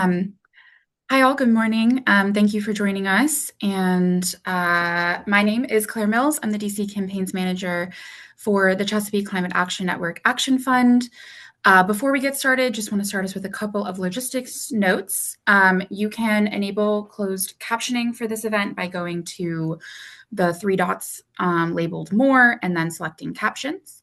Um, Hi, all. Good morning. Thank you for joining us. And my name is Claire Mills. I'm the DC Campaigns Manager for the Chesapeake Climate Action Network Action Fund. Before we get started, just want to start us with a couple of logistics notes. You can enable closed captioning for this event by going to the three dots labeled More and then selecting Captions.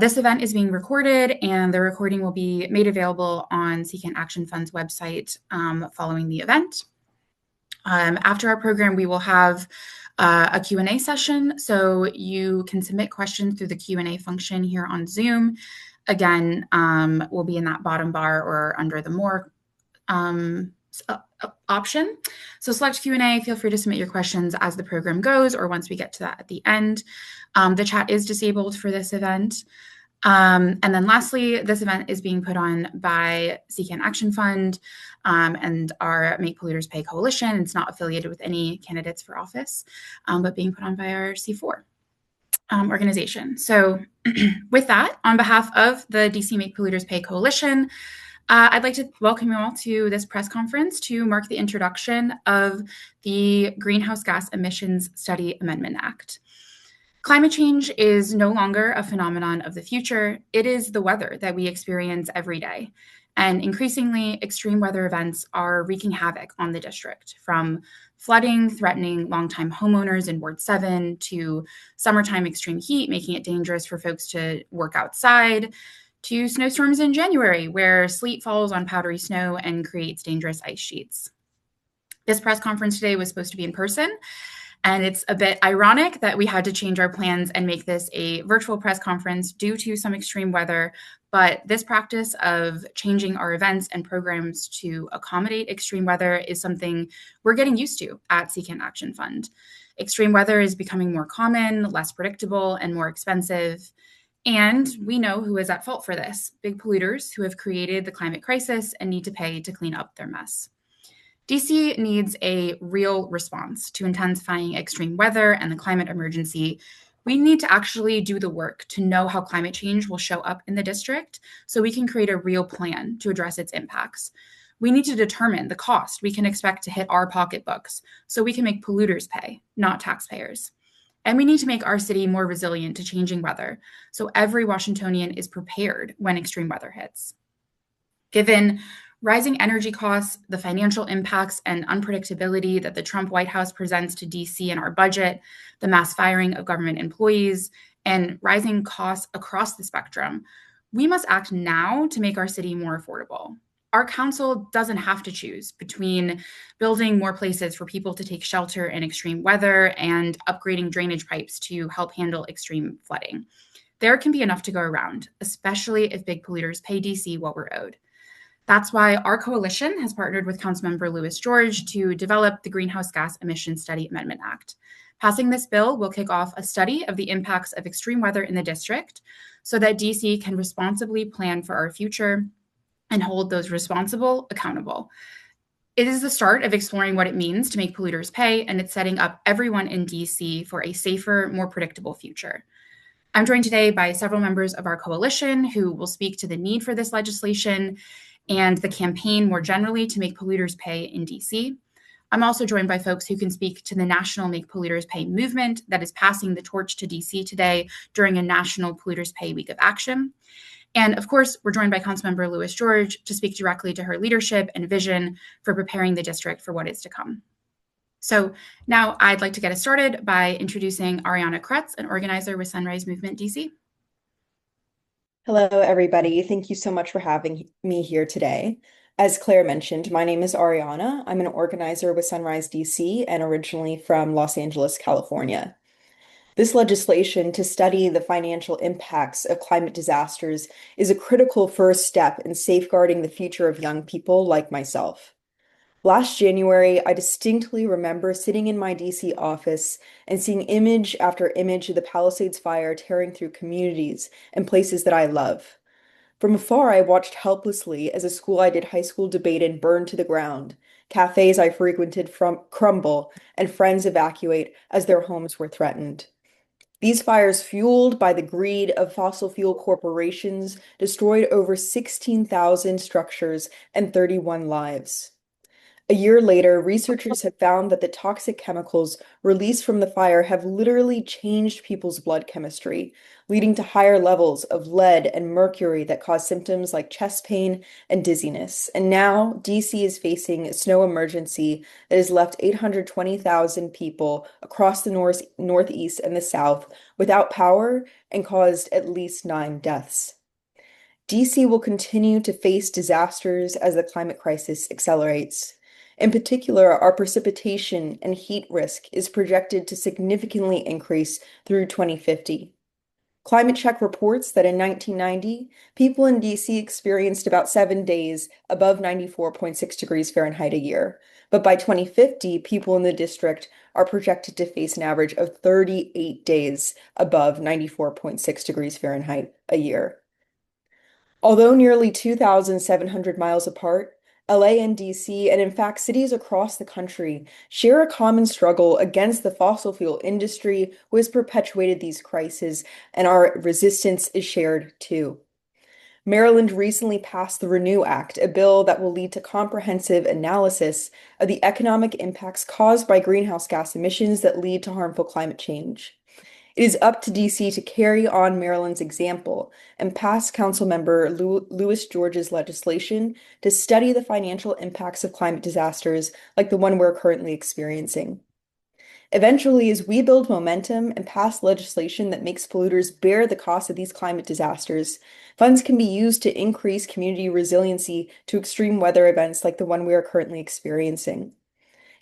This event is being recorded, and the recording will be made available on Secant Action Fund's website following the event. After our program, we will have a Q&A session, so you can submit questions through the Q&A function here on Zoom. Again, will be in that bottom bar or under the More option. So select Q&A, feel free to submit your questions as the program goes or once we get to that at the end. The chat is disabled for this event. And then lastly, this event is being put on by Secant Action Fund and our Make Polluters Pay Coalition. It's not affiliated with any candidates for office, but being put on by our C4 organization. So with that, on behalf of the DC Make Polluters Pay Coalition, I'd like to welcome you all to this press conference to mark the introduction of the Greenhouse Gas Emissions Study Amendment Act. Climate change is no longer a phenomenon of the future. It is the weather that we experience every day. And increasingly, extreme weather events are wreaking havoc on the district, from flooding threatening longtime homeowners in Ward 7 to summertime extreme heat, making it dangerous for folks to work outside, to snowstorms in January, where sleet falls on powdery snow and creates dangerous ice sheets. This press conference today was supposed to be in person, and it's a bit ironic that we had to change our plans and make this a virtual press conference due to some extreme weather. But this practice of changing our events and programs to accommodate extreme weather is something we're getting used to at Secant Action Fund. Extreme weather is becoming more common, less predictable, and more expensive. And we know who is at fault for this: big polluters who have created the climate crisis and need to pay to clean up their mess. DC needs a real response to intensifying extreme weather and the climate emergency. We need to actually do the work to know how climate change will show up in the district so we can create a real plan to address its impacts. We need to determine the cost we can expect to hit our pocketbooks so we can make polluters pay, not taxpayers. And we need to make our city more resilient to changing weather so every Washingtonian is prepared when extreme weather hits. Given rising energy costs, the financial impacts and unpredictability that the Trump White House presents to DC in our budget, the mass firing of government employees, and rising costs across the spectrum, we must act now to make our city more affordable. Our council doesn't have to choose between building more places for people to take shelter in extreme weather and upgrading drainage pipes to help handle extreme flooding. There can be enough to go around, especially if big polluters pay DC what we're owed. That's why our coalition has partnered with Councilmember Louis George to develop the Greenhouse Gas Emissions Study Amendment Act. Passing this bill will kick off a study of the impacts of extreme weather in the district so that DC can responsibly plan for our future and hold those responsible accountable. It is the start of exploring what it means to make polluters pay, and it's setting up everyone in DC for a safer, more predictable future. I'm joined today by several members of our coalition who will speak to the need for this legislation and the campaign more generally to make polluters pay in DC. I'm also joined by folks who can speak to the national Make Polluters Pay movement that is passing the torch to DC today during a national Polluters Pay Week of Action. And of course, we're joined by Councilmember Louis George to speak directly to her leadership and vision for preparing the district for what is to come. So now I'd like to get us started by introducing Ariana Kretz, an organizer with Sunrise Movement DC. Hello, everybody. Thank you so much for having me here today. As Claire mentioned, my name is Ariana. I'm an organizer with Sunrise DC and originally from Los Angeles, California. This legislation to study the financial impacts of climate disasters is a critical first step in safeguarding the future of young people like myself. Last January, I distinctly remember sitting in my DC office and seeing image after image of the Palisades fire tearing through communities and places that I love. From afar, I watched helplessly as a school I did high school debate in burned to the ground, cafes I frequented from crumble, and friends evacuate as their homes were threatened. These fires, fueled by the greed of fossil fuel corporations, destroyed over 16,000 structures and 31 lives. A year later, researchers have found that the toxic chemicals released from the fire have literally changed people's blood chemistry, leading to higher levels of lead and mercury that cause symptoms like chest pain and dizziness. And now, DC is facing a snow emergency that has left 820,000 people across the northeast and the south without power and caused at least 9 deaths. DC will continue to face disasters as the climate crisis accelerates. In particular, our precipitation and heat risk is projected to significantly increase through 2050. Climate Check reports that in 1990, people in DC experienced about 7 days above 94.6 degrees Fahrenheit a year. But by 2050, people in the district are projected to face an average of 38 days above 94.6 degrees Fahrenheit a year. Although nearly 2,700 miles apart, LA and DC, and in fact cities across the country, share a common struggle against the fossil fuel industry who has perpetuated these crises, and our resistance is shared too. Maryland recently passed the Renew Act, a bill that will lead to comprehensive analysis of the economic impacts caused by greenhouse gas emissions that lead to harmful climate change. It is up to DC to carry on Maryland's example and pass Councilmember Louis George's legislation to study the financial impacts of climate disasters like the one we're currently experiencing. Eventually, as we build momentum and pass legislation that makes polluters bear the cost of these climate disasters, funds can be used to increase community resiliency to extreme weather events like the one we are currently experiencing.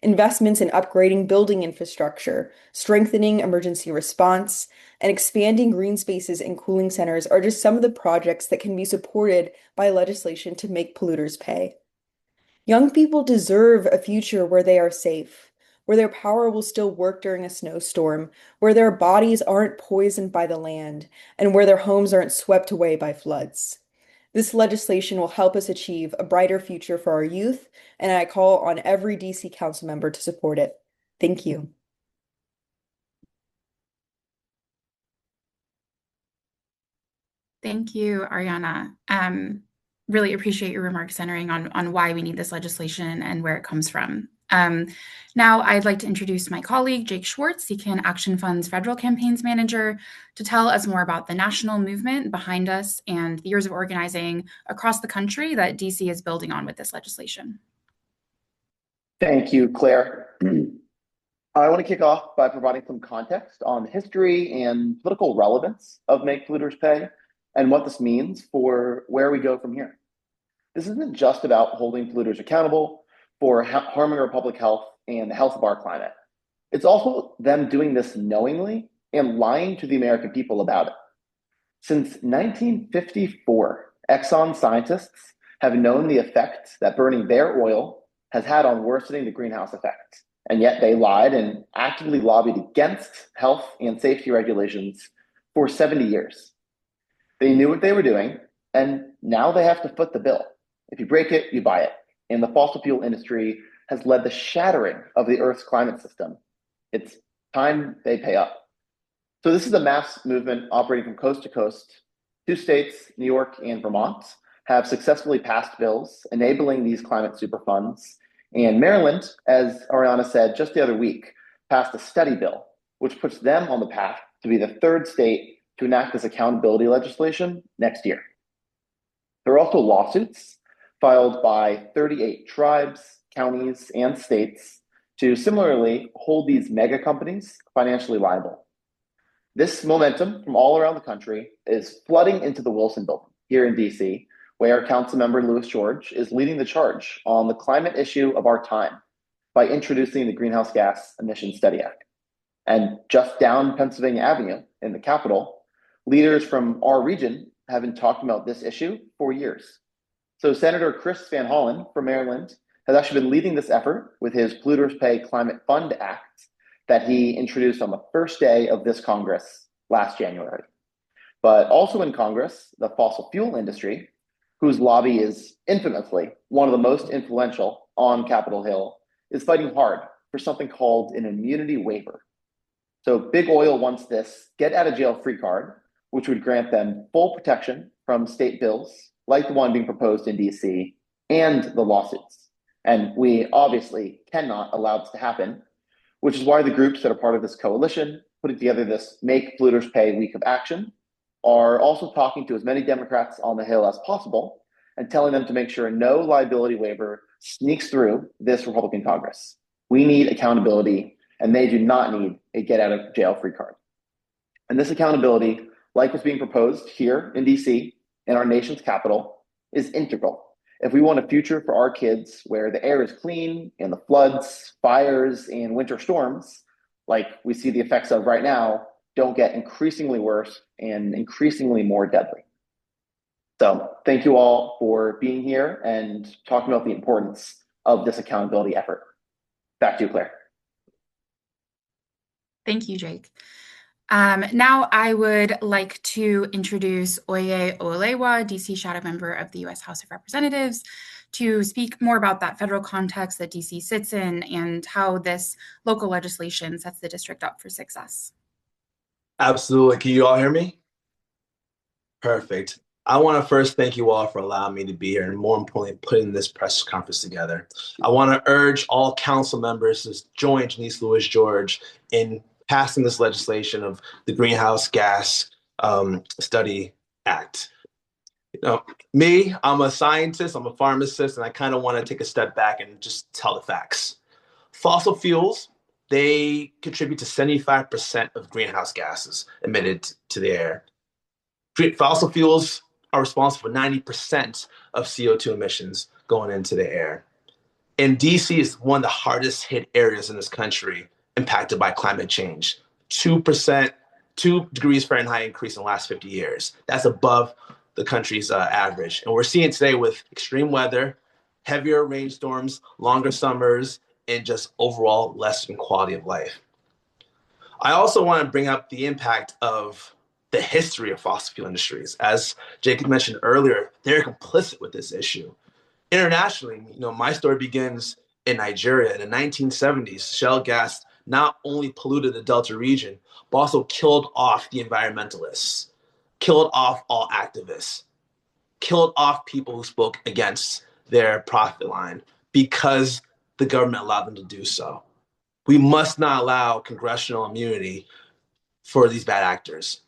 Investments in upgrading building infrastructure, strengthening emergency response, and expanding green spaces and cooling centers are just some of the projects that can be supported by legislation to make polluters pay. Young people deserve a future where they are safe, where their power will still work during a snowstorm, where their bodies aren't poisoned by the land, and where their homes aren't swept away by floods. This legislation will help us achieve a brighter future for our youth, and I call on every DC council member to support it. Thank you. Thank you, Ariana. Really appreciate your remarks centering on why we need this legislation and where it comes from. Now I'd like to introduce my colleague, Jake Schwartz, Can Action Fund's Federal Campaigns Manager, to tell us more about the national movement behind us and the years of organizing across the country that DC is building on with this legislation. Thank you, Claire. I want to kick off by providing some context on the history and political relevance of Make Polluters Pay and what this means for where we go from here. This isn't just about holding polluters accountable for harming our public health and the health of our climate. It's also them doing this knowingly and lying to the American people about it. Since 1954, Exxon scientists have known the effect that burning their oil has had on worsening the greenhouse effect. And yet they lied and actively lobbied against health and safety regulations for 70 years. They knew what they were doing, and now they have to foot the bill. If you break it, you buy it. And the fossil fuel industry has led the shattering of the Earth's climate system. It's time they pay up. So this is a mass movement operating from coast to coast. 2 states, New York and Vermont, have successfully passed bills enabling these climate superfunds. And Maryland, as Ariana said just the other week, passed a study bill, which puts them on the path to be the 3rd state to enact this accountability legislation next year. There are also lawsuits filed by 38 tribes, counties, and states to similarly hold these mega companies financially liable. This momentum from all around the country is flooding into the Wilson building here in DC, where Councilmember Louis George is leading the charge on the climate issue of our time by introducing the Greenhouse Gas Emissions Study Act. And just down Pennsylvania Avenue in the Capitol, leaders from our region have been talking about this issue for years. So Senator Chris Van Hollen from Maryland has actually been leading this effort with his Polluters Pay Climate Fund Act that he introduced on the first day of this Congress last January. But also in Congress, the fossil fuel industry, whose lobby is infamously one of the most influential on Capitol Hill, is fighting hard for something called an immunity waiver. So big oil wants this get out of jail free card, which would grant them full protection from state bills like the one being proposed in DC and the lawsuits. And we obviously cannot allow this to happen, which is why the groups that are part of this coalition, putting together this Make Polluters Pay Week of Action, are also talking to as many Democrats on the Hill as possible and telling them to make sure no liability waiver sneaks through this Republican Congress. We need accountability, and they do not need a get out of jail free card. And this accountability, like what's being proposed here in DC, in our nation's capital, is integral. If we want a future for our kids where the air is clean and the floods, fires, and winter storms, like we see the effects of right now, don't get increasingly worse and increasingly more deadly. So thank you all for being here and talking about the importance of this accountability effort. Back to you, Claire. Thank you, Jake. Now I would like to introduce Oye Olewa, DC Shadow Member of the U.S. House of Representatives, to speak more about that federal context that DC sits in and how this local legislation sets the district up for success. Absolutely. Can you all hear me? Perfect. I want to first thank you all for allowing me to be here and, more importantly, putting this press conference together. I want to urge all council members to join Janeese Lewis George in passing this legislation of the Greenhouse Gas Study Act. You know, me, I'm a scientist, I'm a pharmacist, and I kind of want to take a step back and just tell the facts. Fossil fuels, they contribute to 75% of greenhouse gases emitted to the air. Fossil fuels are responsible for 90% of CO2 emissions going into the air. And DC is one of the hardest hit areas in this country impacted by climate change. 2%, 2 degrees Fahrenheit increase in the last 50 years. That's above the country's average. And we're seeing today with extreme weather, heavier rainstorms, longer summers, and just overall less in quality of life. I also want to bring up the impact of the history of fossil fuel industries. As Jacob mentioned earlier, they're complicit with this issue. Internationally, my story begins in Nigeria. In the 1970s, shale gas not only polluted the Delta region, but also killed off the environmentalists, killed off all activists, killed off people who spoke against their profit line because the government allowed them to do so. We must not allow congressional immunity for these bad actors.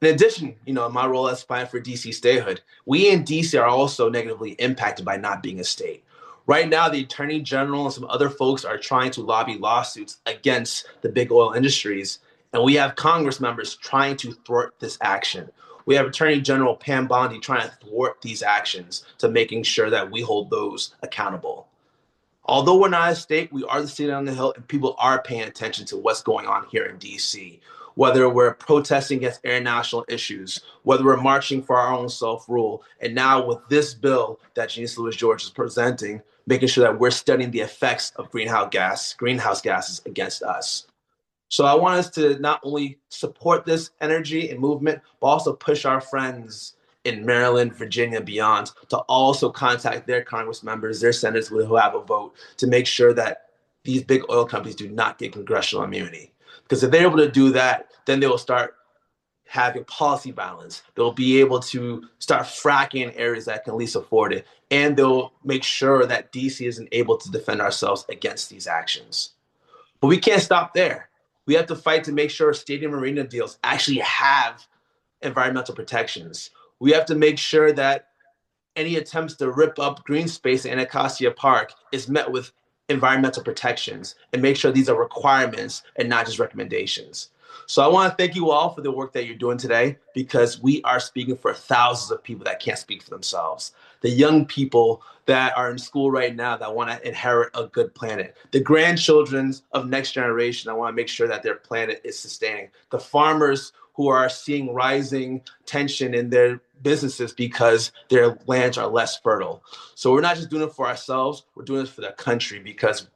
In addition, in my role as fighting for DC statehood, we in DC are also negatively impacted by not being a state. Right now, the Attorney General and some other folks are trying to lobby lawsuits against the big oil industries, and we have Congress members trying to thwart this action. We have Attorney General Pam Bondi trying to thwart these actions to making sure that we hold those accountable. Although we're not a state, we are the city on the Hill, and people are paying attention to what's going on here in DC. Whether we're protesting against international issues, whether we're marching for our own self-rule, and now with this bill that Janeese Lewis George is presenting, making sure that we're studying the effects of greenhouse gases against us. So I want us to not only support this energy and movement, but also push our friends in Maryland, Virginia, and beyond to also contact their Congress members, their senators who have a vote to make sure that these big oil companies do not get congressional immunity. Because if they're able to do that, then they will start having policy balance. They'll be able to start fracking in areas that can least afford it. And they'll make sure that DC isn't able to defend ourselves against these actions. But we can't stop there. We have to fight to make sure stadium arena deals actually have environmental protections. We have to make sure that any attempts to rip up green space in Anacostia Park is met with environmental protections and make sure these are requirements and not just recommendations. So I want to thank you all for the work that you're doing today, because we are speaking for thousands of people that can't speak for themselves. The young people that are in school right now that want to inherit a good planet. The grandchildren of next generation that want to make sure that their planet is sustaining. The farmers who are seeing rising tension in their businesses because their lands are less fertile. So we're not just doing it for ourselves, we're doing it for the country, because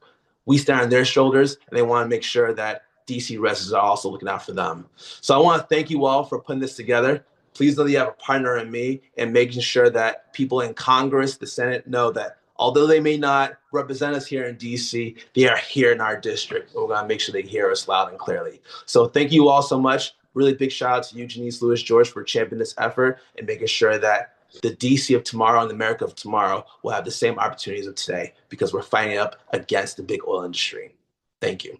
we stand on their shoulders and they want to make sure that DC residents are also looking out for them. So I want to thank you all for putting this together. Please know that you have a partner in me and making sure that people in Congress, the Senate, know that Although they may not represent us here in DC, they are here in our district. We're going to make sure they hear us loud and clearly. So thank you all so much. Really big shout out to you, Janeese Lewis George, for championing this effort and making sure that the DC of tomorrow and the America of tomorrow will have the same opportunities of today, because we're fighting up against the big oil industry. Thank you.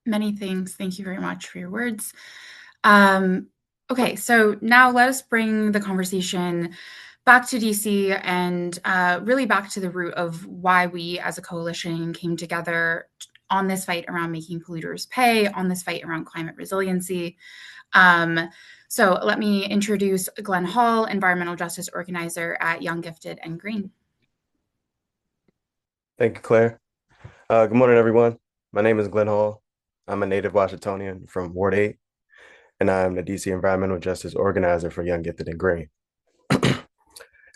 Many thanks. Thank you very much for your words. Okay, so now let us bring the conversation back to DC and really back to the root of why we as a coalition came together on this fight around making polluters pay, on this fight around climate resiliency. So let me introduce Glenn Hall, environmental justice organizer at Young, Gifted, and Green. Thank you, Claire. Good morning, everyone. My name is Glenn Hall. I'm a native Washingtonian from Ward 8, and I'm the DC Environmental Justice Organizer for Young, Gifted, and Green.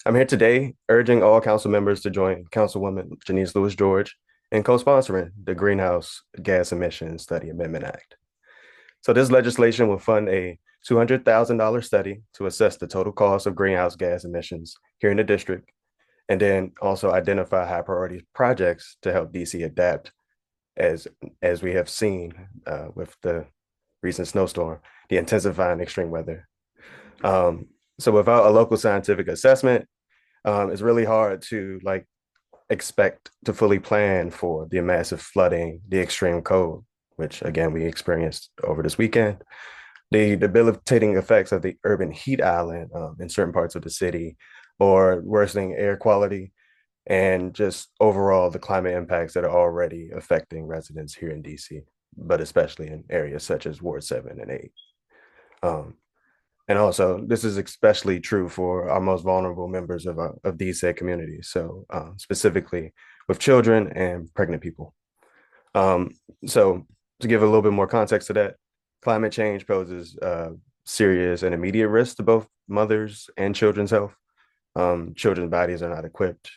I'm here today urging all council members to join Councilwoman Janeese Lewis George in co-sponsoring the Greenhouse Gas Emissions Study Amendment Act. So this legislation will fund a $200,000 study to assess the total cost of greenhouse gas emissions here in the district, and then also identify high priority projects to help DC adapt as we have seen with the recent snowstorm, the intensifying extreme weather. So without a local scientific assessment, it's really hard to expect to fully plan for the massive flooding, the extreme cold, which again we experienced over this weekend, the debilitating effects of the urban heat island in certain parts of the city, or worsening air quality, and just overall the climate impacts that are already affecting residents here in DC, but especially in areas such as Ward 7 and 8. And also, this is especially true for our most vulnerable members of these said communities. So specifically with children and pregnant people. So to give a little bit more context to that, climate change poses serious and immediate risk to both mothers and children's health. Children's bodies are not equipped,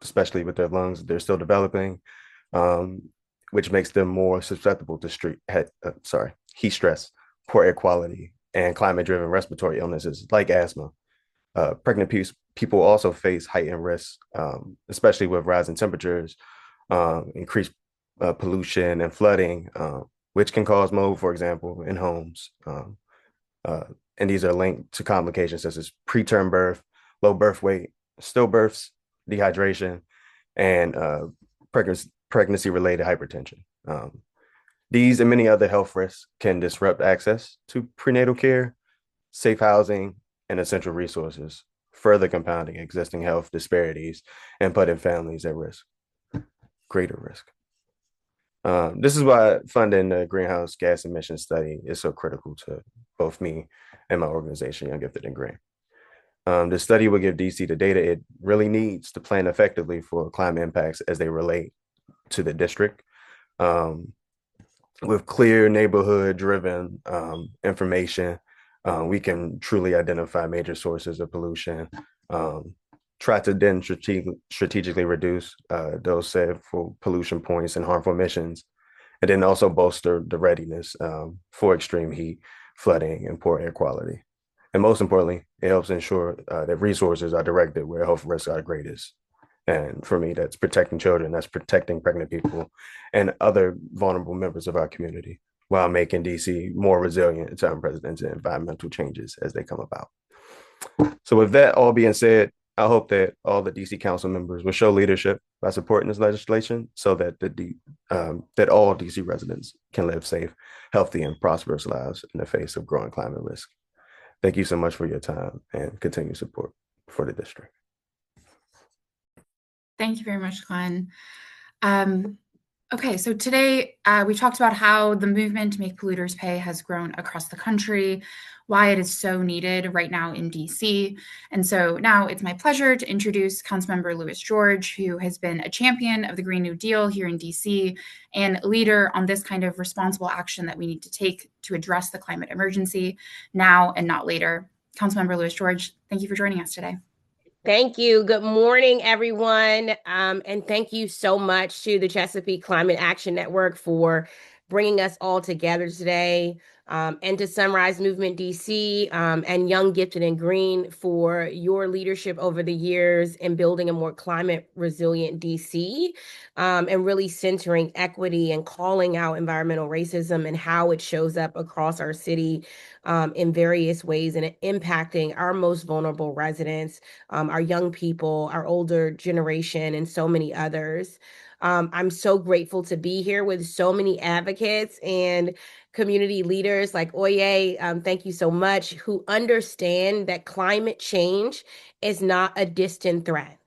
especially with their lungs. They're still developing, which makes them more susceptible to heat stress, poor air quality, and climate-driven respiratory illnesses like asthma. Pregnant people also face heightened risks, especially with rising temperatures, increased pollution and flooding, which can cause mold, for example, in homes. And these are linked to complications such as preterm birth, low birth weight, stillbirths, dehydration, and pregnancy-related hypertension. These and many other health risks can disrupt access to prenatal care, safe housing, and essential resources, further compounding existing health disparities and putting families at greater risk. This is why funding the greenhouse gas emission study is so critical to both me and my organization, Young, Gifted, and Green. The study will give DC the data it really needs to plan effectively for climate impacts as they relate to the district. With clear neighborhood-driven information, we can truly identify major sources of pollution, try to then strategically reduce those said for pollution points and harmful emissions, and then also bolster the readiness for extreme heat, flooding, and poor air quality. And most importantly, it helps ensure that resources are directed where health risks are greatest. And for me, that's protecting children, that's protecting pregnant people and other vulnerable members of our community, while making DC more resilient to unprecedented environmental changes as they come about. So with that all being said, I hope that all the DC council members will show leadership by supporting this legislation so that that all DC residents can live safe, healthy, and prosperous lives in the face of growing climate risk. Thank you so much for your time and continued support for the district. Thank you very much, Glenn. Okay, so today we talked about how the movement to make polluters pay has grown across the country, why it is so needed right now in DC. And so now it's my pleasure to introduce Councilmember Lewis George, who has been a champion of the Green New Deal here in DC and a leader on this kind of responsible action that we need to take to address the climate emergency now and not later. Councilmember Lewis George, thank you for joining us today. Thank you. Good morning, everyone. And thank you so much to the Chesapeake Climate Action Network for bringing us all together today. and to Sunrise Movement DC and Young Gifted and Green for your leadership over the years in building a more climate resilient DC, and really centering equity and calling out environmental racism and how it shows up across our city in various ways and impacting our most vulnerable residents, our young people, our older generation, and so many others. I'm so grateful to be here with so many advocates and community leaders like Oye, thank you so much, who understand that climate change is not a distant threat.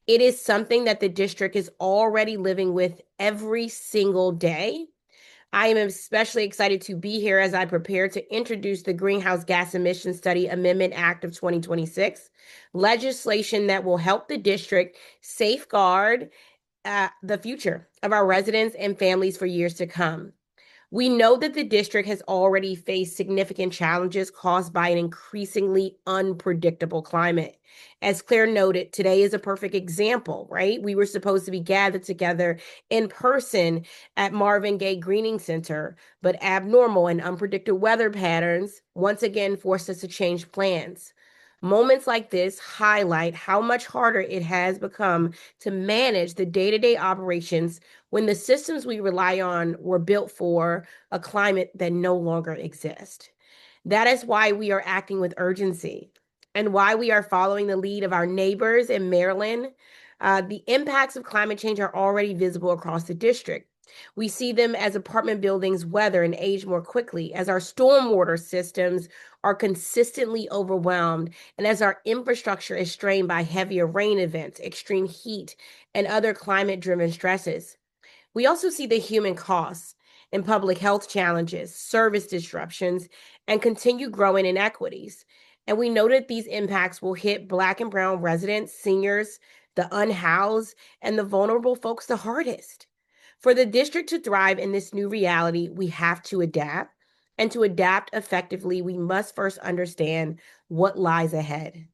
It is something that the district is already living with every single day. I am especially excited to be here as I prepare to introduce the Greenhouse Gas Emission Study Amendment Act of 2026, legislation that will help the district safeguard the future of our residents and families for years to come. We know that the district has already faced significant challenges caused by an increasingly unpredictable climate. As Claire noted, today is a perfect example, right? We were supposed to be gathered together in person at Marvin Gaye Greening Center, but abnormal and unpredictable weather patterns once again forced us to change plans. Moments like this highlight how much harder it has become to manage the day-to-day operations when the systems we rely on were built for a climate that no longer exists. That is why we are acting with urgency and why we are following the lead of our neighbors in Maryland. The impacts of climate change are already visible across the district. We see them as apartment buildings weather and age more quickly, as our stormwater systems are consistently overwhelmed, and as our infrastructure is strained by heavier rain events, extreme heat, and other climate-driven stresses. We also see the human costs in public health challenges, service disruptions, and continued growing inequities. And we know that these impacts will hit Black and Brown residents, seniors, the unhoused, and the vulnerable folks the hardest. For the district to thrive in this new reality, we have to adapt. And to adapt effectively, we must first understand what lies ahead.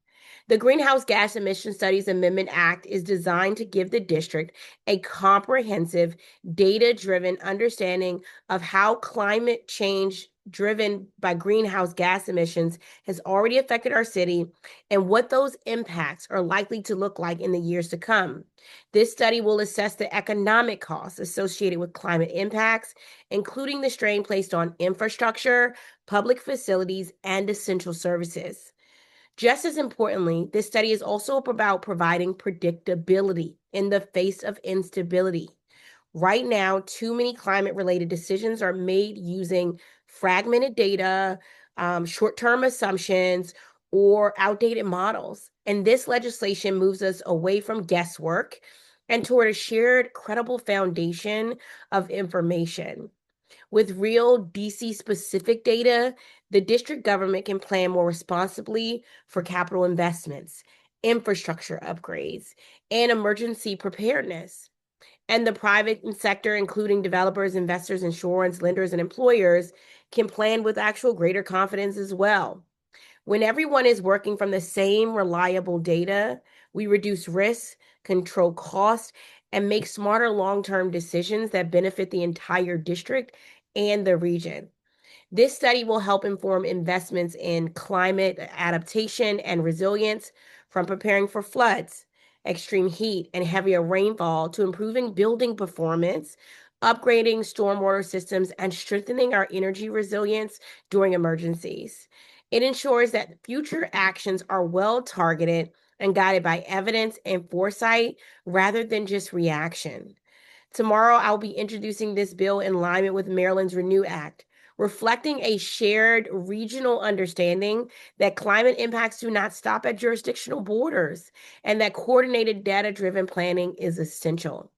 The Greenhouse Gas Emission Studies Amendment Act is designed to give the district a comprehensive, data-driven understanding of how climate change driven by greenhouse gas emissions has already affected our city and what those impacts are likely to look like in the years to come. This study will assess the economic costs associated with climate impacts, including the strain placed on infrastructure, public facilities, and essential services. Just as importantly, this study is also about providing predictability in the face of instability. Right now, too many climate-related decisions are made using fragmented data, short-term assumptions, or outdated models. And this legislation moves us away from guesswork and toward a shared, credible foundation of information. With real DC-specific data, the district government can plan more responsibly for capital investments, infrastructure upgrades, and emergency preparedness. And the private sector, including developers, investors, insurance, lenders, and employers, can plan with actual greater confidence as well. When everyone is working from the same reliable data, we reduce risk, control costs, and make smarter long-term decisions that benefit the entire district and the region. This study will help inform investments in climate adaptation and resilience, from preparing for floods, extreme heat, and heavier rainfall to improving building performance, upgrading stormwater systems, and strengthening our energy resilience during emergencies. It ensures that future actions are well targeted and guided by evidence and foresight rather than just reaction. Tomorrow, I'll be introducing this bill in alignment with Maryland's Renew Act, reflecting a shared regional understanding that climate impacts do not stop at jurisdictional borders and that coordinated data-driven planning is essential.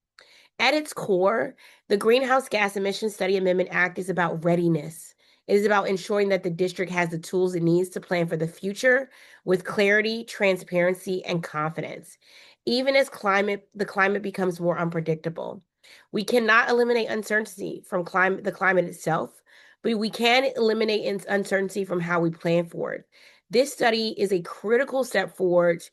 At its core, the Greenhouse Gas Emission Study Amendment Act is about readiness. It is about ensuring that the district has the tools it needs to plan for the future with clarity, transparency, and confidence, even as the climate becomes more unpredictable. We cannot eliminate uncertainty from the climate itself, but we can eliminate uncertainty from how we plan for it. This study is a critical step forward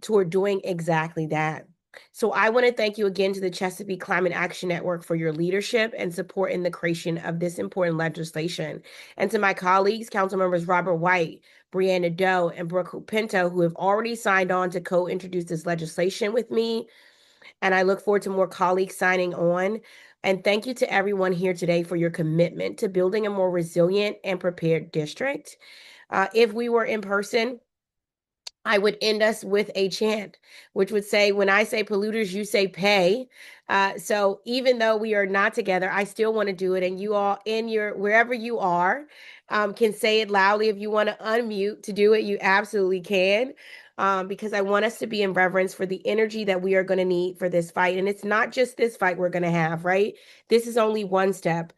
toward doing exactly that. So I want to thank you again to the Chesapeake Climate Action Network for your leadership and support in the creation of this important legislation. And to my colleagues, Council Members Robert White, Brianna Doe, and Brooke Pinto, who have already signed on to co-introduce this legislation with me. And I look forward to more colleagues signing on. And thank you to everyone here today for your commitment to building a more resilient and prepared district. If we were in person, I would end us with a chant, which would say, when I say polluters, you say pay. So even though we are not together, I still want to do it. And you all in your, wherever you are, can say it loudly. If you want to unmute to do it, you absolutely can. Because I want us to be in reverence for the energy that we are going to need for this fight. And it's not just this fight we're going to have, right? This is only one step.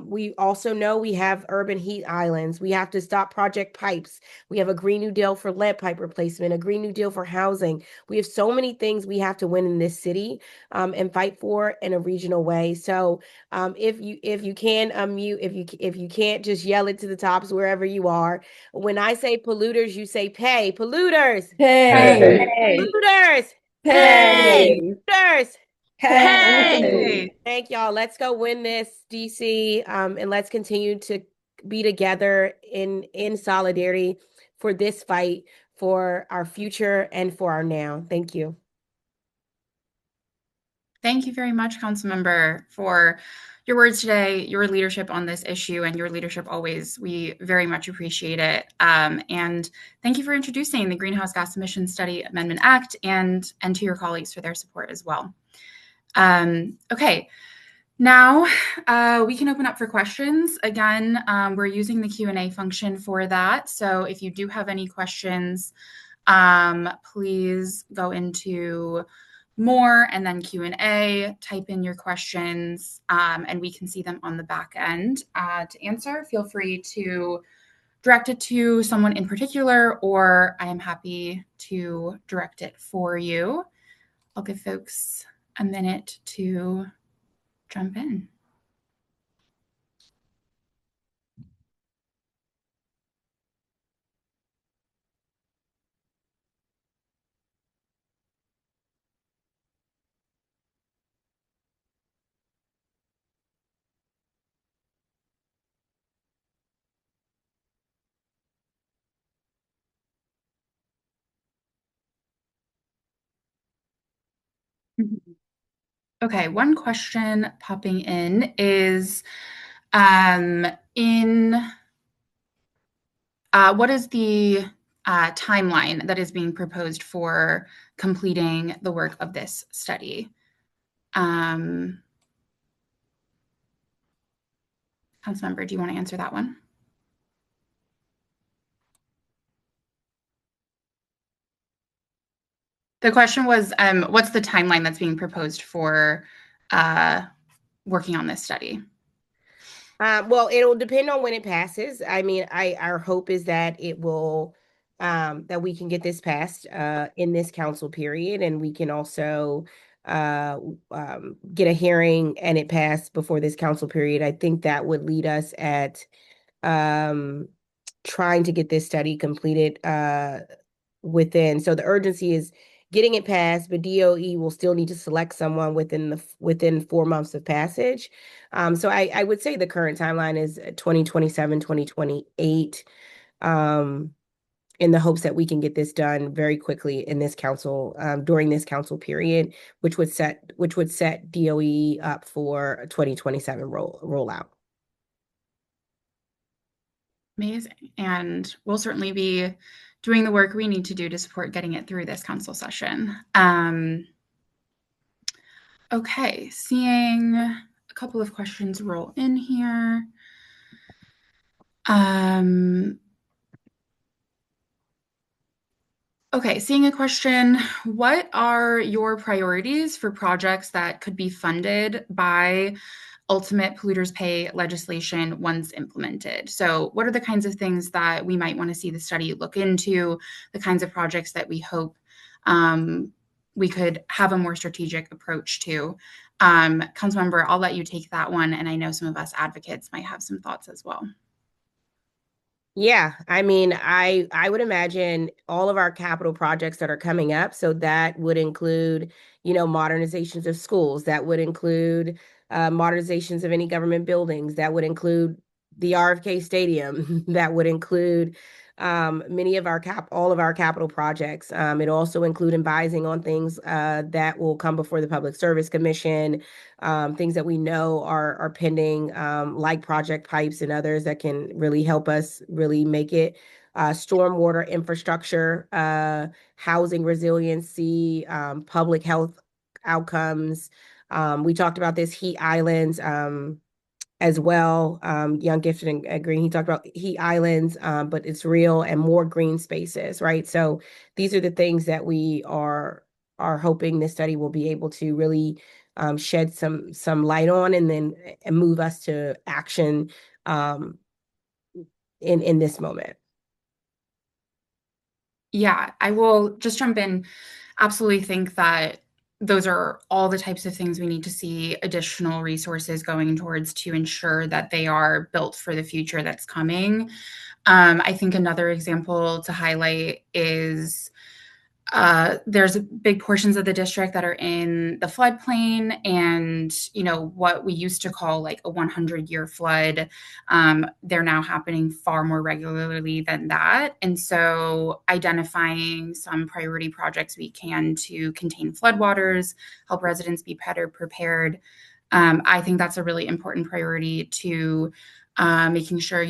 We also know we have urban heat islands. We have to stop Project Pipes. We have a Green New Deal for lead pipe replacement, a Green New Deal for housing. We have so many things we have to win in this city and fight for in a regional way. So if you can unmute, if you can't, just yell it to the tops wherever you are. When I say polluters, you say pay. Polluters. Pay. Polluters. Pay. Polluters. Pay. Thank y'all. Let's go win this, DC, and let's continue to be together in solidarity for this fight, for our future and for our now. Thank you. Thank you very much, Councilmember, for your words today, your leadership on this issue, and your leadership always. We very much appreciate it. And thank you for introducing the Greenhouse Gas Emissions Study Amendment Act, and to your colleagues for their support as well. Okay, now we can open up for questions. Again, we're using the Q&A function for that. So if you do have any questions, please go into more and then Q&A, type in your questions, and we can see them on the back end to answer. Feel free to direct it to someone in particular, or I am happy to direct it for you. I'll give folks a minute to jump in. Okay, one question popping in is what is the timeline that is being proposed for completing the work of this study? Councilmember, do you want to answer that one? The question was, what's the timeline that's being proposed for working on this study? Well, it'll depend on when it passes. I mean, our hope is that it will, that we can get this passed in this council period, and we can also get a hearing and it passed before this council period. I think that would lead us at trying to get this study completed within. So the urgency is getting it passed, but DOE will still need to select someone within 4 months of passage. So I would say the current timeline is 2027, 2028, in the hopes that we can get this done very quickly in this council, during this council period, which would set DOE up for a 2027 rollout. Amazing. And we'll certainly be doing the work we need to do to support getting it through this council session. Okay, seeing a couple of questions roll in here. Okay, seeing a question, what are your priorities for projects that could be funded by ultimate polluters pay legislation once implemented? So what are the kinds of things that we might want to see the study look into, the kinds of projects that we hope we could have a more strategic approach to? Councilmember, I'll let you take that one, and I know some of us advocates might have some thoughts as well. Yeah, I mean, I would imagine all of our capital projects that are coming up. So that would include, modernizations of schools. That would include modernizations of any government buildings. That would include the RFK Stadium. That would include many of our all of our capital projects. It also include advising on things that will come before the Public Service Commission, things that we know are pending, like project pipes and others that can really help us really make it. Stormwater infrastructure, housing resiliency, public health outcomes. We talked about this heat islands. As well, Young Gifted and Green. He talked about heat islands, but it's real, and more green spaces, right? So these are the things that we are hoping this study will be able to really shed some light on, and then move us to action in this moment. Yeah, I will just jump in. Absolutely think that those are all the types of things we need to see additional resources going towards to ensure that they are built for the future that's coming. I think another example to highlight is there's big portions of the district that are in the floodplain, and what we used to call like a 100-year flood, they're now happening far more regularly than that. And so identifying some priority projects we can to contain floodwaters, help residents be better prepared. I think that's a really important priority to making sure,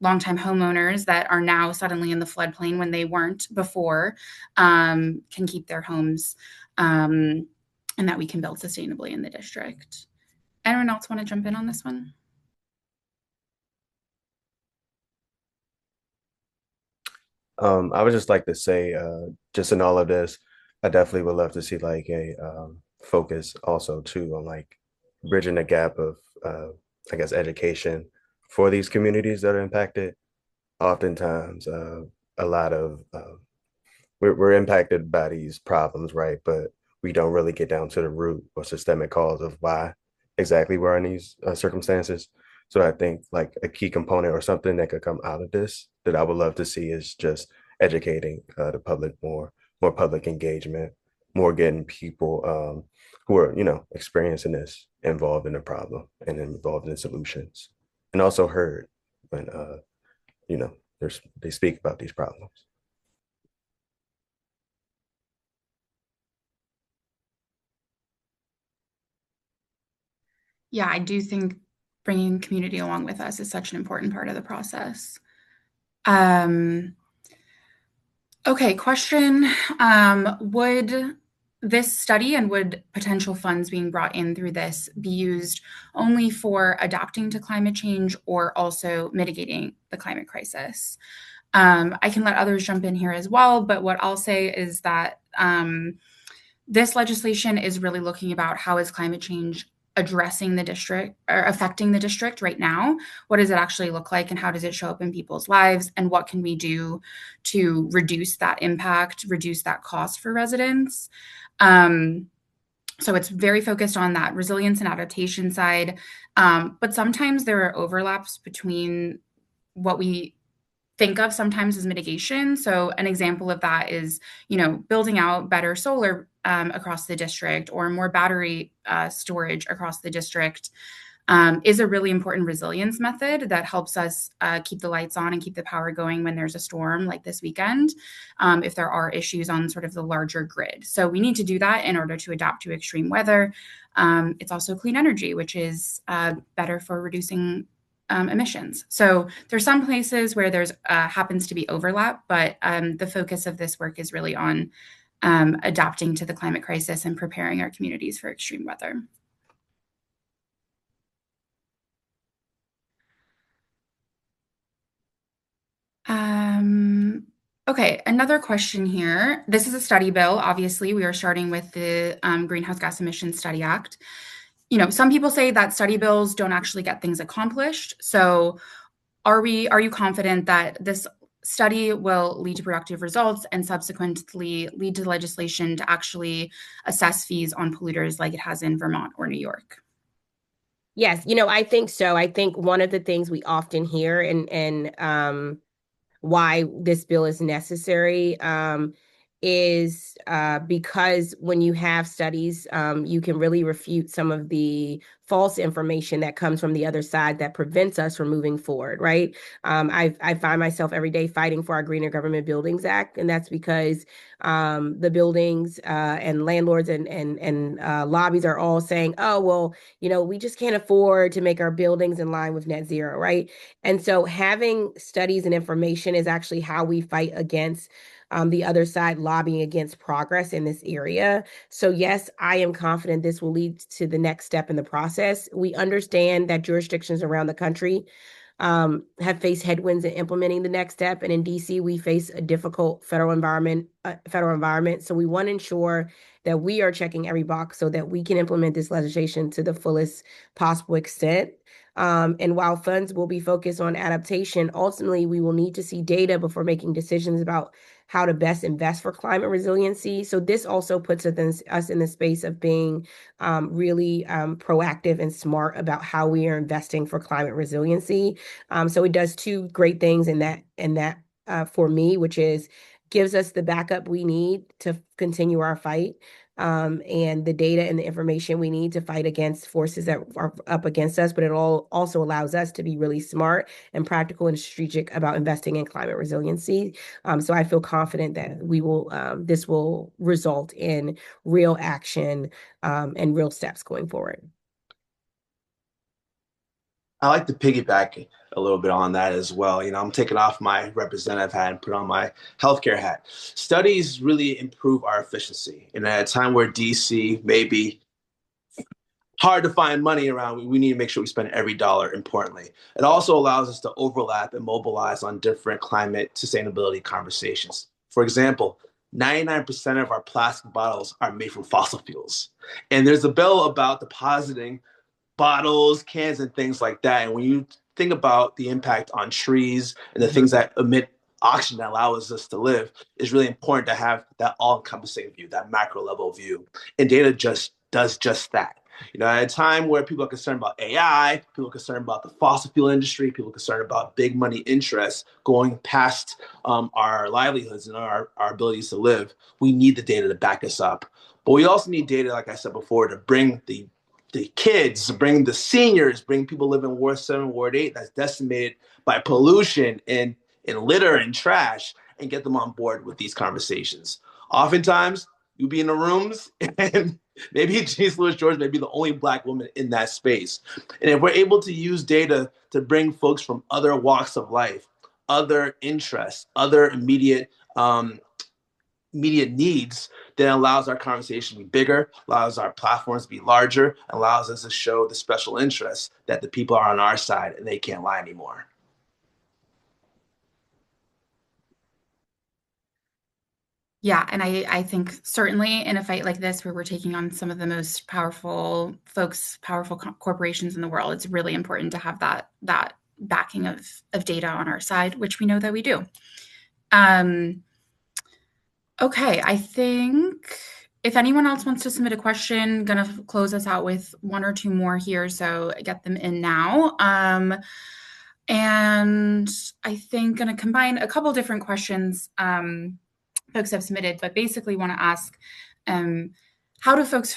longtime homeowners that are now suddenly in the floodplain when they weren't before, can keep their homes, and that we can build sustainably in the district. Anyone else want to jump in on this one? I would just like to say, just in all of this, I definitely would love to see like a focus also too on like bridging the gap of, I guess, education for these communities that are impacted. Oftentimes, a lot of we're impacted by these problems, right? But we don't really get down to the root or systemic cause of why exactly we're in these circumstances. So I think like a key component or something that could come out of this that I would love to see is just educating the public more public engagement, more getting people who are, experiencing this involved in the problem and involved in solutions, and also heard when, they speak about these problems. Yeah, I do think bringing community along with us is such an important part of the process. Okay, question. Would this study and would potential funds being brought in through this be used only for adapting to climate change or also mitigating the climate crisis? I can let others jump in here as well, but what I'll say is that this legislation is really looking about how is climate change addressing the district or affecting the district right now. What does it actually look like, and how does it show up in people's lives, and what can we do to reduce that impact, reduce that cost for residents? So it's very focused on that resilience and adaptation side, but sometimes there are overlaps between what we think of sometimes as mitigation. So an example of that is, building out better solar across the district, or more battery storage across the district, is a really important resilience method that helps us keep the lights on and keep the power going when there's a storm like this weekend, if there are issues on sort of the larger grid. So we need to do that in order to adapt to extreme weather. It's also clean energy, which is better for reducing emissions. So there's some places where there's happens to be overlap, but the focus of this work is really on adapting to the climate crisis and preparing our communities for extreme weather. Okay, another question here. This is a study bill. Obviously, we are starting with the Greenhouse Gas Emissions Study Act. Some people say that study bills don't actually get things accomplished. So are you confident that this study will lead to productive results and subsequently lead to legislation to actually assess fees on polluters like it has in Vermont or New York? Yes, I think so. I think one of the things we often hear, and why this bill is necessary is because when you have studies, you can really refute some of the false information that comes from the other side that prevents us from moving forward, right? I find myself every day fighting for our Greener Government Buildings Act, and that's because the buildings and landlords and lobbies are all saying, oh, well, we just can't afford to make our buildings in line with net zero, right? And so having studies and information is actually how we fight against the other side lobbying against progress in this area. So yes, I am confident this will lead to the next step in the process. We understand that jurisdictions around the country have faced headwinds in implementing the next step. And in DC, we face a difficult federal environment. So we want to ensure that we are checking every box so that we can implement this legislation to the fullest possible extent. And while funds will be focused on adaptation, ultimately, we will need to see data before making decisions about how to best invest for climate resiliency. So this also puts us in the space of being really proactive and smart about how we are investing for climate resiliency. So it does two great things in that for me, which is gives us the backup we need to continue our fight. And the data and the information we need to fight against forces that are up against us, but it also allows us to be really smart and practical and strategic about investing in climate resiliency. So I feel confident that this will result in real action and real steps going forward. I like to piggyback a little bit on that as well. I'm taking off my representative hat and put on my healthcare hat. Studies really improve our efficiency. And at a time where DC may be hard to find money around, we need to make sure we spend every dollar importantly. It also allows us to overlap and mobilize on different climate sustainability conversations. For example, 99% of our plastic bottles are made from fossil fuels. And there's a bill about depositing bottles, cans, and things like that. And when you think about the impact on trees and the things that emit oxygen that allows us to live, it's really important to have that all-encompassing view, that macro level view. And data just does just that. At a time where people are concerned about AI, people are concerned about the fossil fuel industry, people are concerned about big money interests going past our livelihoods and our abilities to live, we need the data to back us up. But we also need data, like I said before, to bring the kids, bring the seniors, bring people living in Ward 7, Ward 8 that's decimated by pollution and litter and trash, and get them on board with these conversations. Oftentimes, you'll be in the rooms and maybe Janeese Lewis George may be the only Black woman in that space. And if we're able to use data to bring folks from other walks of life, other interests, other immediate needs, then allows our conversation to be bigger, allows our platforms to be larger, allows us to show the special interests that the people are on our side and they can't lie anymore. Yeah, and I think certainly in a fight like this, where we're taking on some of the most powerful folks, powerful corporations in the world, it's really important to have that backing of data on our side, which we know that we do. Okay, I think if anyone else wants to submit a question, gonna close us out with one or two more here, so get them in now. And I think gonna combine a couple different questions folks have submitted, but basically want to ask, how do folks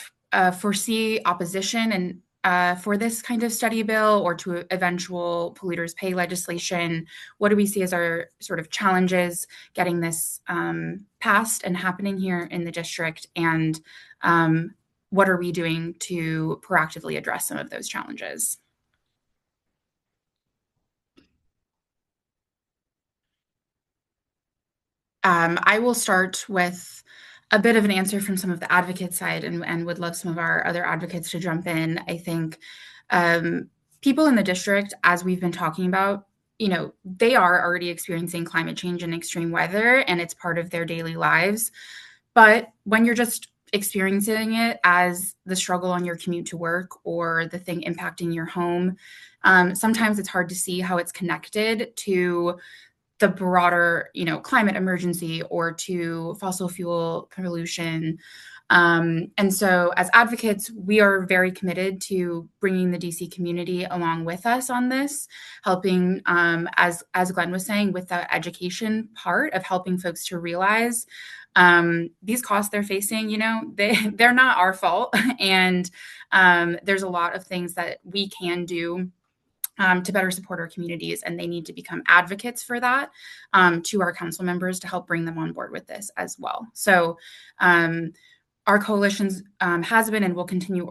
foresee opposition and for this kind of study bill or to eventual polluters pay legislation? What do we see as our sort of challenges getting this passed and happening here in the district? And what are we doing to proactively address some of those challenges? I will start with a bit of an answer from some of the advocate side and would love some of our other advocates to jump in. I think people in the district, as we've been talking about, they are already experiencing climate change and extreme weather, and it's part of their daily lives. But when you're just experiencing it as the struggle on your commute to work or the thing impacting your home, sometimes it's hard to see how it's connected to the broader, climate emergency or to fossil fuel pollution. And so as advocates, we are very committed to bringing the DC community along with us on this, helping, as Glenn was saying, with the education part of helping folks to realize these costs they're facing, they're not our fault. And there's a lot of things that we can do to better support our communities, and they need to become advocates for that to our council members to help bring them on board with this as well. So our coalitions has been and will continue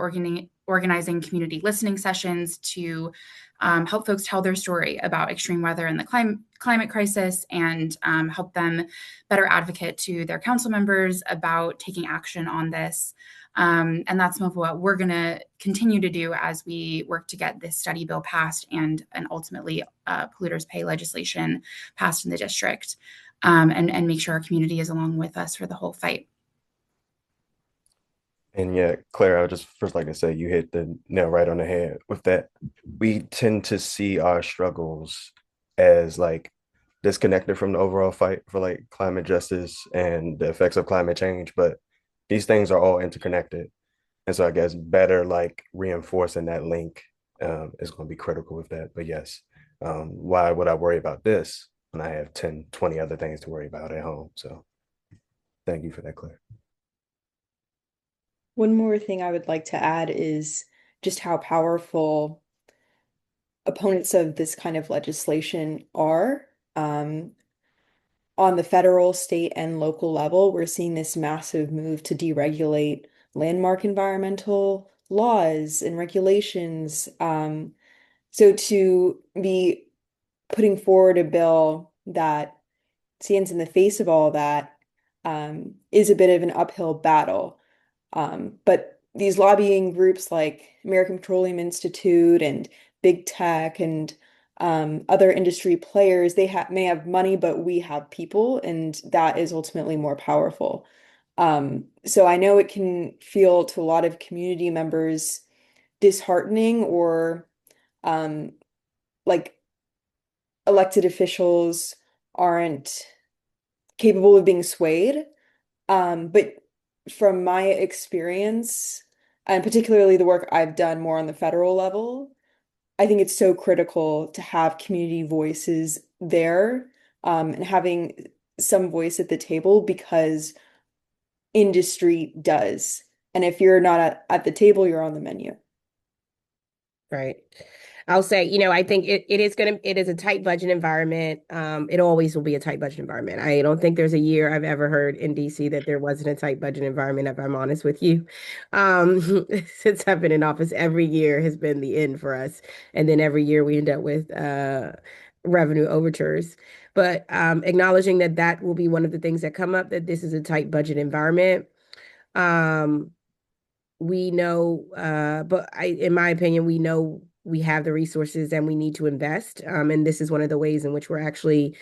organizing community listening sessions to help folks tell their story about extreme weather and the climate crisis, and help them better advocate to their council members about taking action on this. And that's some of what we're going to continue to do as we work to get this study bill passed and ultimately polluters pay legislation passed in the district, and make sure our community is along with us for the whole fight. And yeah, Claire, I would just first like to say you hit the nail right on the head with that. We tend to see our struggles as like disconnected from the overall fight for like climate justice and the effects of climate change, but these things are all interconnected. And so I guess better like reinforcing that link is going to be critical with that. But yes, why would I worry about this when I have 10, 20 other things to worry about at home? So thank you for that, Claire. One more thing I would like to add is just how powerful opponents of this kind of legislation are. On the federal, state, and local level, we're seeing this massive move to deregulate landmark environmental laws and regulations. So to be putting forward a bill that stands in the face of all that is a bit of an uphill battle. But these lobbying groups like American Petroleum Institute and big tech and other industry players, they may have money, but we have people, and that is ultimately more powerful. So I know it can feel to a lot of community members disheartening, or like elected officials aren't capable of being swayed. But from my experience, and particularly the work I've done more on the federal level, I think it's so critical to have community voices there, and having some voice at the table, because industry does. And if you're not at the table, you're on the menu. Right. I'll say, I think it is a tight budget environment. It always will be a tight budget environment. I don't think there's a year I've ever heard in DC that there wasn't a tight budget environment, if I'm honest with you. Since I've been in office, every year has been the end for us. And then every year we end up with revenue overtures. But acknowledging that will be one of the things that come up, that this is a tight budget environment. We know, in my opinion, we know we have the resources and we need to invest. And this is one of the ways in which we're actually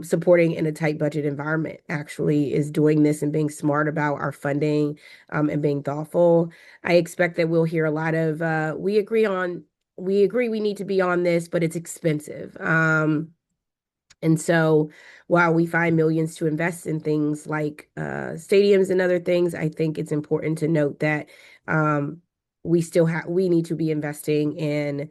supporting in a tight budget environment, actually, is doing this and being smart about our funding and being thoughtful. I expect that we'll hear a lot of, we agree we need to be on this, but it's expensive. And so while we find millions to invest in things like stadiums and other things, I think it's important to note that we need to be investing in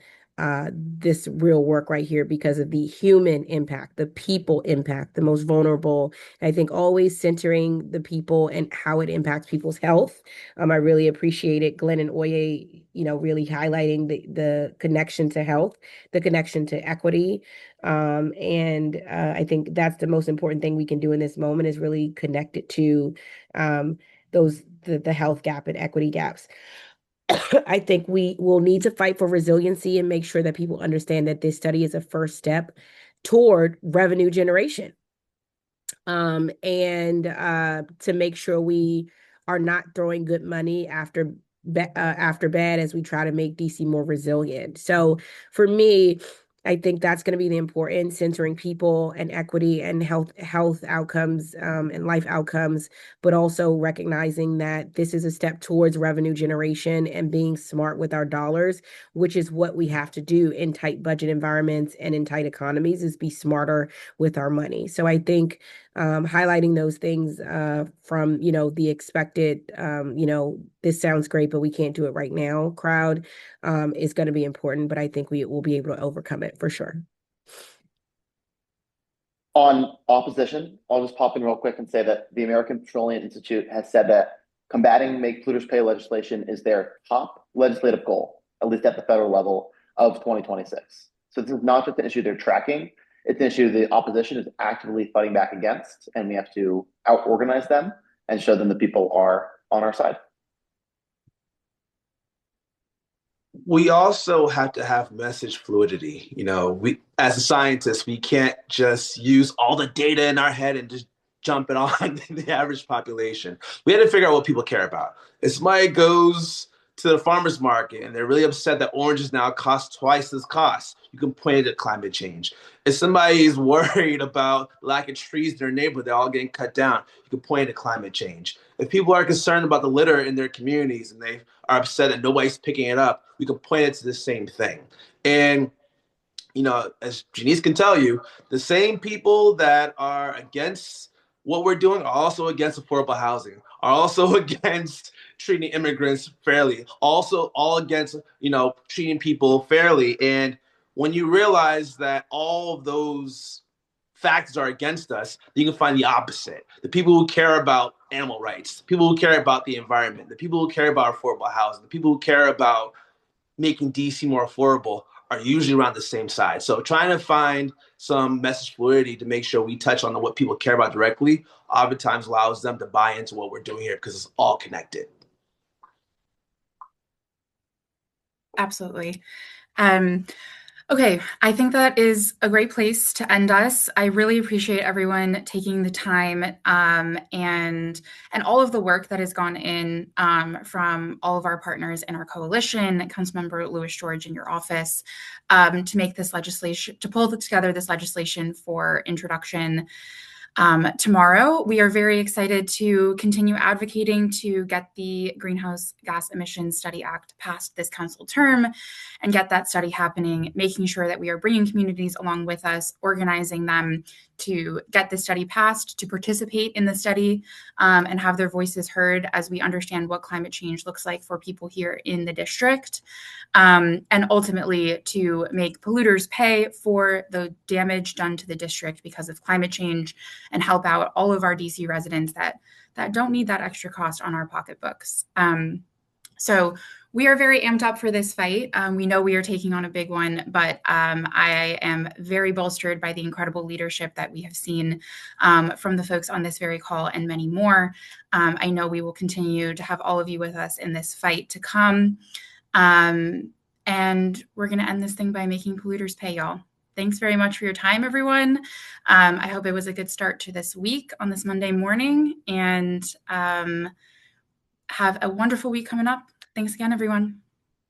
this real work right here because of the human impact, the people impact, the most vulnerable. I think always centering the people and how it impacts people's health. I really appreciate it, Glenn and Oye, really highlighting the connection to health, the connection to equity. And I think that's the most important thing we can do in this moment, is really connect it to the health gap and equity gaps. I think we will need to fight for resiliency and make sure that people understand that this study is a first step toward revenue generation. And to make sure we are not throwing good money after bad, as we try to make DC more resilient. So for me, I think that's going to be the important, centering people and equity and health outcomes and life outcomes, but also recognizing that this is a step towards revenue generation and being smart with our dollars, which is what we have to do in tight budget environments and in tight economies, is be smarter with our money. So I think highlighting those things from, the expected, this sounds great, but we can't do it right now crowd is going to be important, but I think we will be able to overcome it for sure. On opposition, I'll just pop in real quick and say that the American Petroleum Institute has said that combating make polluters pay legislation is their top legislative goal, at least at the federal level, of 2026. So this is not just an issue they're tracking, it's an issue the opposition is actively fighting back against, and we have to out-organize them and show them the people are on our side. We also have to have message fluidity. We, as a scientist, we can't just use all the data in our head and just jump it on the average population. We had to figure out what people care about. If somebody goes to the farmer's market and they're really upset that oranges now cost twice as cost, you can point it at climate change. If somebody is worried about lack of trees in their neighborhood, they're all getting cut down, you can point it at climate change. If people are concerned about the litter in their communities and they are upset that nobody's picking it up, we can point it to the same thing. And as Janeese can tell you, the same people that are against what we're doing are also against affordable housing, are also against treating immigrants fairly, also all against, treating people fairly. And when you realize that all of those factors are against us, you can find the opposite. The people who care about animal rights, the people who care about the environment, the people who care about affordable housing, the people who care about making DC more affordable are usually around the same side. So trying to find some message fluidity to make sure we touch on what people care about directly oftentimes allows them to buy into what we're doing here because it's all connected. Absolutely. Okay, I think that is a great place to end us. I really appreciate everyone taking the time and all of the work that has gone in from all of our partners in our coalition, Councilmember Louis George in your office, to make this legislation, to pull together this legislation for introduction. Tomorrow, we are very excited to continue advocating to get the Greenhouse Gas Emissions Study Act passed this council term and get that study happening, making sure that we are bringing communities along with us, organizing them to get the study passed, to participate in the study, and have their voices heard as we understand what climate change looks like for people here in the district, and ultimately to make polluters pay for the damage done to the district because of climate change and help out all of our DC residents that don't need that extra cost on our pocketbooks. So we are very amped up for this fight. We know we are taking on a big one, but I am very bolstered by the incredible leadership that we have seen from the folks on this very call and many more. I know we will continue to have all of you with us in this fight to come. And we're going to end this thing by making polluters pay, y'all. Thanks very much for your time, everyone. I hope it was a good start to this week on this Monday morning, and have a wonderful week coming up. Thanks again, everyone.